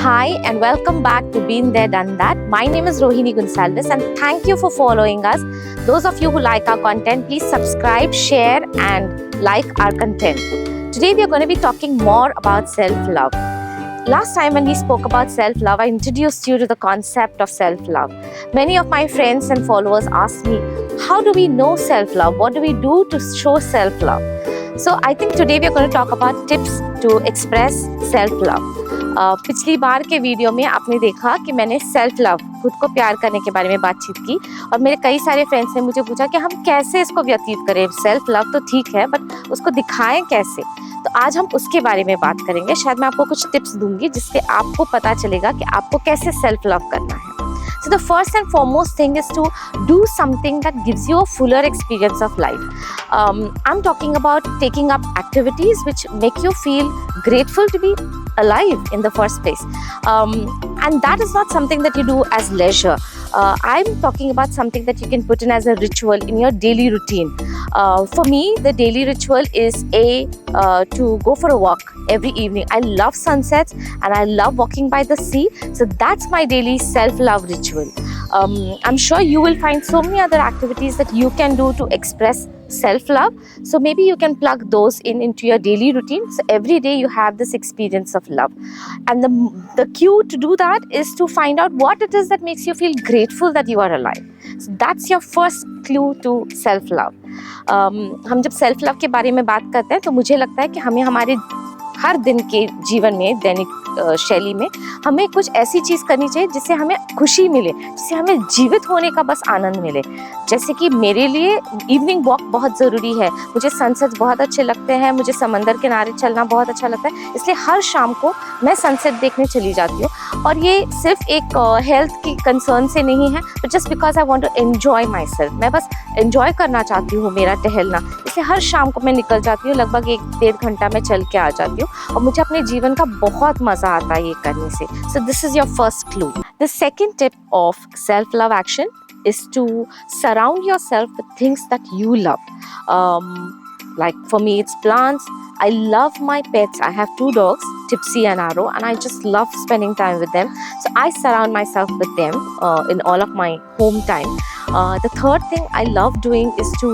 Hi and welcome back to Been There Done That. My name is Rohini Gonsalves and thank you for following us. Those of you who like our content, please subscribe, share and like our content. Today we are going to be talking more about self-love. Last time when we spoke about self-love, I introduced you to the concept of self-love. Many of my friends and followers asked me, how do we know self-love? What do we do to show self-love? So I think today we are going to talk about tips to express self-love. पिछली बार के video में आपने देखा कि मैंने self love, खुद को प्यार करने के बारे में बातचीत की और मेरे कई सारे फ्रेंड्स ने मुझे पूछा कि हम कैसे इसको व्यतीत करें। सेल्फ लव तो ठीक है बट उसको दिखाएं कैसे। तो आज हम उसके बारे में बात करेंगे। शायद मैं आपको कुछ टिप्स दूंगी जिससे आपको पता चलेगा कि आपको कैसे सेल्फ लव करना है। So the first and foremost thing is to do something that gives you a fuller experience of life. I'm talking about taking up activities which make you feel grateful to be alive in the first place. And that is not something that you do as leisure. I'm talking about something that you can put in as a ritual in your daily routine. For me, the daily ritual is to go for a walk every evening. I love sunsets and I love walking by the sea. So that's my daily self-love ritual. I'm sure you will find so many other activities that you can do to express self-love. So maybe you can plug those into your daily routine. So every day you have this experience of love. And the cue to do that is to find out what it is that makes you feel grateful that you are alive. So that's your first clue to self-love. हम जब self love के बारे में बात करते हैं तो मुझे लगता है कि हमें हमारे हर दिन के जीवन में, दैनिक शैली में हमें कुछ ऐसी चीज़ करनी चाहिए जिससे हमें खुशी मिले, जिससे हमें जीवित होने का बस आनंद मिले। जैसे कि मेरे लिए इवनिंग वॉक बहुत ज़रूरी है। मुझे सनसेट बहुत अच्छे लगते हैं, मुझे समंदर किनारे चलना बहुत अच्छा लगता है, इसलिए हर शाम को मैं सनसेट देखने चली जाती हूँ। और ये सिर्फ एक हेल्थ की कंसर्न से नहीं है, but just because I want to enjoy myself. मैं बस एन्जॉय करना चाहती हूँ मेरा टहलना, इसलिए हर शाम को मैं निकल जाती हूँ, लगभग 1-1.5 घंटा मैं चल के आ जाती हूँ और मुझे अपने जीवन का बहुत मज़ा आता है ये करने से। So this is your first clue. The second tip of self love action is to surround yourself with things that you love. Like for me, it's plants. I love my pets. I have 2 dogs, Tipsy and Arrow, and I just love spending time with them. So I surround myself with them in all of my home time. The third thing I love doing is to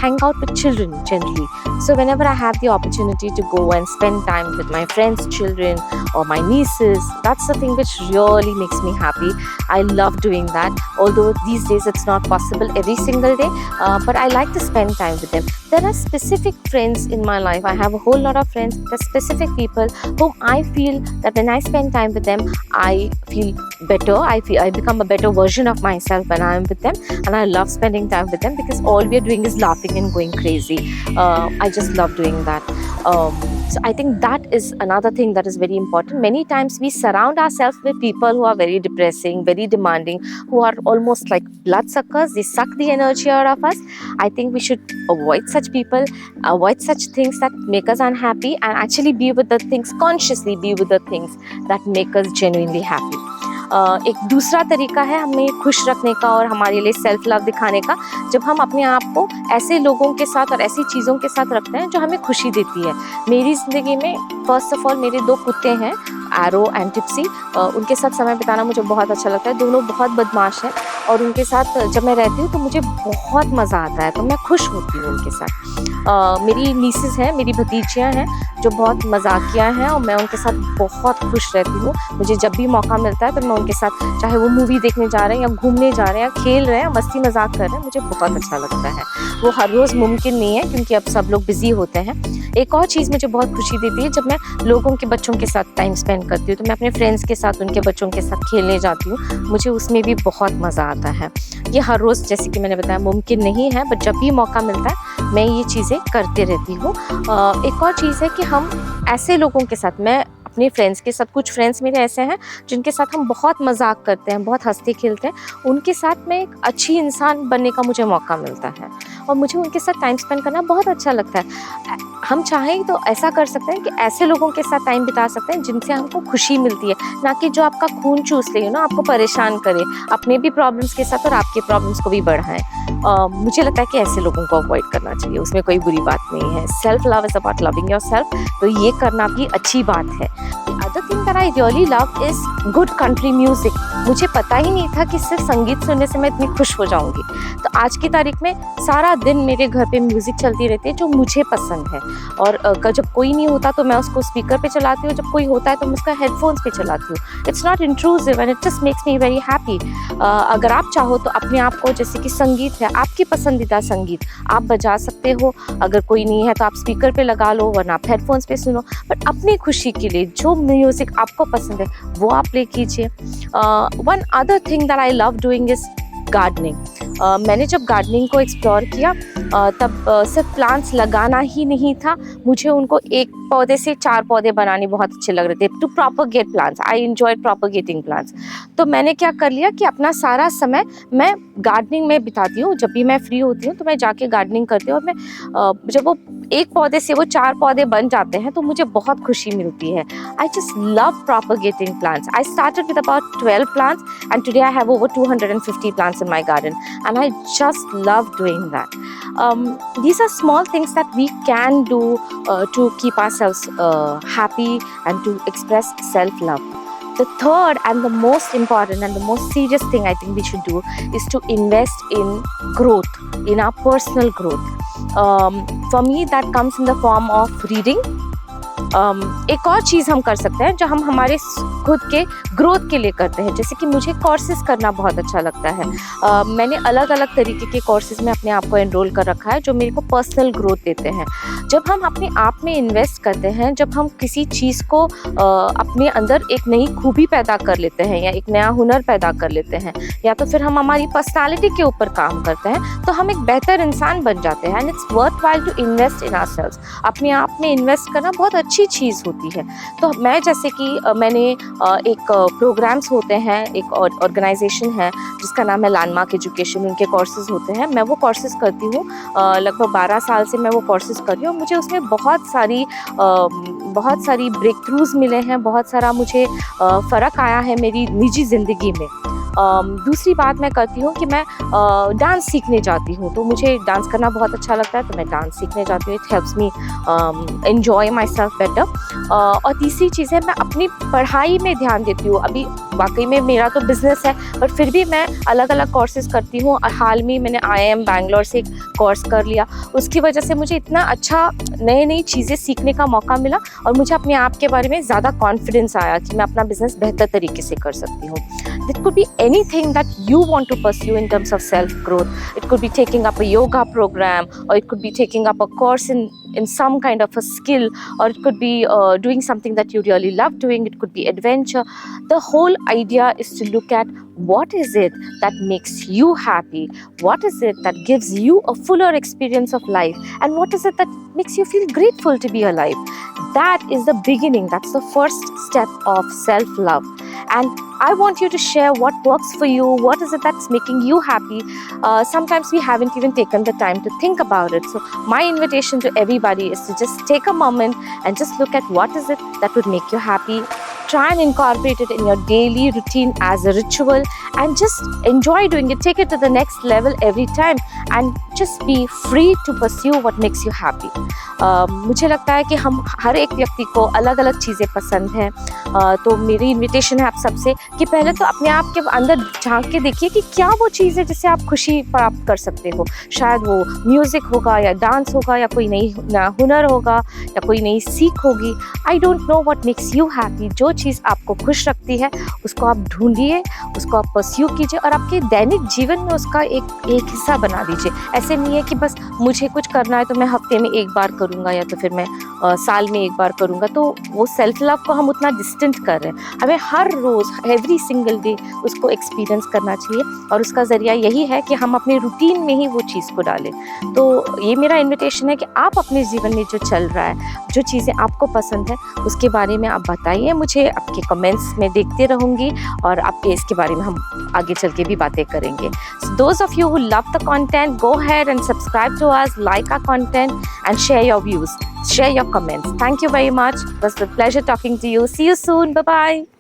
hang out with children generally. So whenever I have the opportunity to go and spend time with my friends' children or my nieces, that's the thing which really makes me happy. I love doing that. Although these days it's not possible every single day, but I like to spend time with them. There are specific friends in my life. I have a whole lot of friends. There are specific people whom I feel that when I spend time with them, I feel better. I become a better version of myself when I am with them, and I love spending time with them because all we are doing is laughing and going crazy. I just love doing that. So I think that is another thing that is very important. Many times we surround ourselves with people who are very depressing, very demanding, who are almost like bloodsuckers. They suck the energy out of us. I think we should avoid such people, avoid such things that make us unhappy, and actually be with the things, consciously be with the things that make us genuinely happy. एक दूसरा तरीका है हमें खुश रखने का और हमारे लिए सेल्फ लव दिखाने का, जब हम अपने आप को ऐसे लोगों के साथ और ऐसी चीज़ों के साथ रखते हैं जो हमें खुशी देती है। मेरी ज़िंदगी में फर्स्ट ऑफ ऑल मेरे 2 कुत्ते हैं, एरो एंड टिप्सी। उनके साथ समय बिताना मुझे बहुत अच्छा लगता है। दोनों बहुत बदमाश हैं और उनके साथ जब मैं रहती हूँ तो मुझे बहुत मज़ा आता है, तो मैं खुश होती हूँ उनके साथ। मेरी नीसेस हैं, मेरी भतीजियाँ हैं जो बहुत मजाकिया हैं और मैं उनके साथ बहुत खुश रहती हूँ। मुझे जब भी मौका मिलता है तो मैं उनके साथ, चाहे वो मूवी देखने जा रहे हैं या घूमने जा रहे हैं या खेल रहे हैं, मस्ती मजाक कर रहे हैं, मुझे बहुत अच्छा लगता है। वो हर रोज़ मुमकिन नहीं है क्योंकि अब सब लोग बिजी होते हैं। एक और चीज़ मुझे बहुत खुशी देती है जब मैं लोगों के बच्चों के साथ टाइम स्पेंड करती हूँ, तो मैं अपने फ्रेंड्स के साथ उनके बच्चों के साथ खेलने जाती हूँ, मुझे उसमें भी बहुत मज़ा आता है। ये हर रोज़, जैसे कि मैंने बताया, मुमकिन नहीं है, बट जब भी मौका मिलता है मैं ये चीज़ें करते रहती हूँ। एक और चीज़ है कि हम ऐसे लोगों के साथ, मैं अपने फ्रेंड्स के साथ, कुछ फ्रेंड्स मेरे ऐसे हैं जिनके साथ हम बहुत मजाक करते हैं, बहुत हंसते खेलते हैं, उनके साथ मैं एक अच्छी इंसान बनने का मुझे मौका मिलता है। और मुझे उनके साथ टाइम स्पेंड करना बहुत अच्छा लगता है। हम चाहें तो ऐसा कर सकते हैं कि ऐसे लोगों के साथ टाइम बिता सकते हैं जिनसे हमको खुशी मिलती है, ना कि जो आपका खून चूस ले, आपको परेशान करे, अपने भी प्रॉब्लम्स के साथ और आपके प्रॉब्लम्स को भी बढ़ाएं। मुझे लगता है कि ऐसे लोगों को अवॉइड करना चाहिए, उसमें कोई बुरी बात नहीं है। Self love is about loving yourself, तो ये करना भी अच्छी बात है। Other thing that I really love is good country music. मुझे पता ही नहीं था कि सिर्फ संगीत सुनने से मैं इतनी खुश हो जाऊंगी। तो आज की तारीख में सारा दिन मेरे घर पे म्यूज़िक चलती रहती है जो मुझे पसंद है, और जब कोई नहीं होता तो मैं उसको स्पीकर पे चलाती हूँ, जब कोई होता है तो मैं उसका हेडफोन्स पे चलाती हूँ। It's not intrusive and it just makes me very happy. अगर आप चाहो तो अपने आप को, जैसे कि संगीत है, आपकी पसंदीदा संगीत आप बजा सकते हो। अगर कोई नहीं है तो आप स्पीकर पे लगा लो, वरना आप हेडफोन्स पे सुनो, बट अपनी खुशी के लिए जो म्यूज़िक आपको पसंद है वो आप प्ले कीजिए। One other thing that I love doing is gardening. मैंने जब गार्डनिंग को एक्सप्लोर किया तब सिर्फ प्लांट्स लगाना ही नहीं था, मुझे उनको एक पौधे से 4 पौधे बनाने बहुत अच्छे लग रहे थे। To propagate plants, I enjoy propagating plants. तो मैंने क्या कर लिया कि अपना सारा समय मैं गार्डनिंग में बिताती हूँ। जब भी मैं फ्री होती हूँ तो मैं जाके गार्डनिंग करती हूँ, और मैं जब वो एक पौधे से वो 4 पौधे बन जाते हैं तो मुझे बहुत खुशी मिलती है। I just love propagating plants. I started with about 12 plants and today I have over 250 plants in my garden, and I just love doing that. These are small things that we can do to keep ourselves happy and to express self-love. The third and the most important and the most serious thing I think we should do is to invest in growth, in our personal growth. For me that comes in the form of reading. एक और चीज़ हम कर सकते हैं जो हम हमारे खुद के ग्रोथ के लिए करते हैं, जैसे कि मुझे कोर्सेज करना बहुत अच्छा लगता है। मैंने अलग अलग तरीके के कोर्सेज में अपने आप को एनरोल कर रखा है जो मेरे को पर्सनल ग्रोथ देते हैं। जब हम अपने आप में इन्वेस्ट करते हैं, जब हम किसी चीज़ को अपने अंदर एक नई खूबी पैदा कर लेते हैं या एक नया हुनर पैदा कर लेते हैं, या तो फिर हम हमारी पर्सनालिटी के ऊपर काम करते हैं, तो हम एक बेहतर इंसान बन जाते हैं। And it's worthwhile to invest in ourselves. अपने आप में इन्वेस्ट करना बहुत अच्छी चीज़ होती है। तो मैं, जैसे कि मैंने एक प्रोग्राम्स होते हैं, एक ऑर्गेनाइजेशन है जिसका नाम है लैंडमार्क एजुकेशन, उनके कोर्सेज होते हैं, मैं वो कोर्सेज करती हूँ। लगभग 12 साल से मैं वो कोर्सेज कर रही हूँ। मुझे उसमें बहुत सारी ब्रेक थ्रूज़ मिले हैं, बहुत सारा मुझे फ़र्क आया है मेरी निजी ज़िंदगी में। दूसरी बात मैं करती हूँ कि मैं डांस सीखने जाती हूँ, तो मुझे डांस करना बहुत अच्छा लगता है, तो मैं डांस सीखने जाती हूँ। It helps me enjoy my self better. और तीसरी चीज़ है, मैं अपनी पढ़ाई में ध्यान देती हूँ। अभी वाकई में मेरा तो बिज़नेस है, बट फिर भी मैं अलग अलग कोर्सेज़ करती हूँ। और हाल में मैंने IIM बैंगलोर से एक कोर्स कर लिया, उसकी वजह से मुझे इतना अच्छा नई चीज़ें सीखने का मौका मिला, और मुझे अपने आप के बारे में ज़्यादा कॉन्फिडेंस आया कि मैं अपना बिज़नेस बेहतर तरीके से कर सकती हूँ। It could be anything that you want to pursue in terms of self-growth. It could be taking up a yoga program, or it could be taking up a course in some kind of a skill, or it could be doing something that you really love doing. It could be adventure. The whole idea is to look at what is it that makes you happy, what is it that gives you a fuller experience of life, and what is it that makes you feel grateful to be alive. That is the beginning. That's the first step of self-love. And I want you to share what works for you, what is it that's making you happy. Sometimes we haven't even taken the time to think about it. So my invitation to everybody is to just take a moment and just look at what is it that would make you happy. Try and incorporate it in your daily routine as a ritual, and just enjoy doing it. Take it to the next level every time, and just be free to pursue what makes you happy. मुझे लगता है कि हम हर एक व्यक्ति को अलग अलग चीज़ें पसंद हैं। तो मेरी इन्विटेशन है आप सबसे कि पहले तो अपने आप के अंदर झांक के देखिए कि क्या वो चीज़ है जिससे आप खुशी प्राप्त कर सकते हो। शायद वो म्यूज़िक होगा, या डांस होगा, या कोई नया हुनर होगा, या कोई नई सीख होगी। I don't know what makes you happy. जो चीज़ आपको खुश रखती है उसको आप ढूंढिए, उसको आप परस्यू कीजिए, और आपके दैनिक जीवन में उसका एक हिस्सा बना दीजिए। ऐसे नहीं है कि बस मुझे कुछ करना है तो मैं हफ्ते में एक बार करूँगा, या तो फिर मैं साल में एक बार करूँगा। तो वो सेल्फ लव को हम उतना डिस्टेंट कर रहे हैं। हमें हर रोज़, एवरी सिंगल डे उसको एक्सपीरियंस करना चाहिए, और उसका ज़रिया यही है कि हम अपने रूटीन में ही वो चीज़ को डालें। तो ये मेरा इन्विटेशन है कि आप अपने जीवन में जो चल रहा है, जो चीज़ें आपको पसंद है, उसके बारे में आप बताइए मुझे। आपके कमेंट्स में देखते रहूँगी, और आपके इसके बारे में हम आगे चल के भी बातें करेंगे। So those of you who love the content, go ahead and subscribe to us, like our content, and share your views, share your comments. Thank you very much. It was a pleasure talking to you. See you soon. Bye-bye.